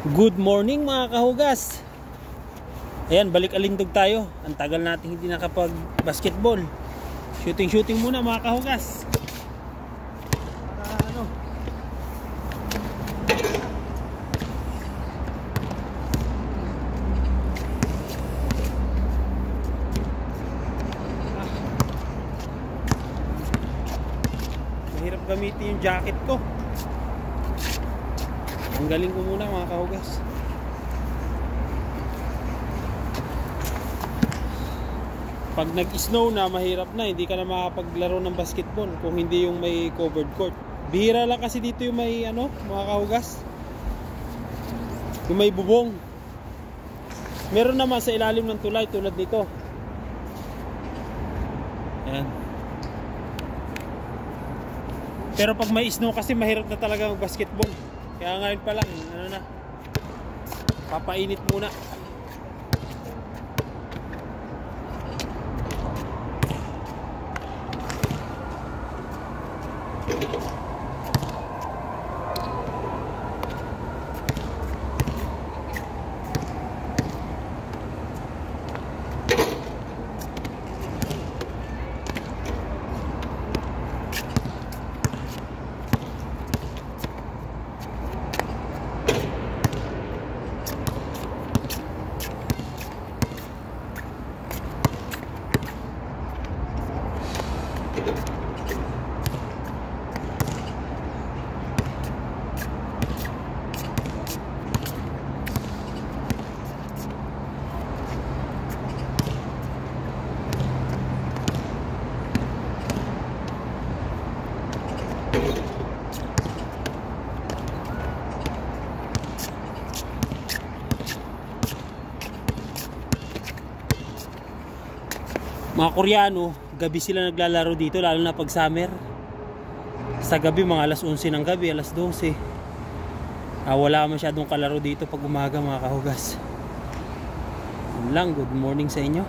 Good morning mga kahugas. Ayan, balik alindog tayo. Ang tagal natin hindi nakapag basketball. Shooting muna mga kahugas. Para mahirap gamitin yung jacket ko. Tanggalin ko muna mga kahugas. Pag nag-snow na, mahirap na. Hindi ka na makapaglaro ng basketball kung hindi yung may covered court. Bihira lang kasi dito yung may mga kahugas, yung may bubong. Meron naman sa ilalim ng tulay tulad nito. Ayan. Pero pag may snow kasi mahirap na talaga mag-basketball. Kaya ngayon pa lang, papainit muna. Mga Koreano, gabi sila naglalaro dito, lalo na pag summer. Sa gabi, mga alas 11 ng gabi, alas 12. Wala masyadong kalaro dito pag umaga mga kahugas. Yun lang, good morning sa inyo.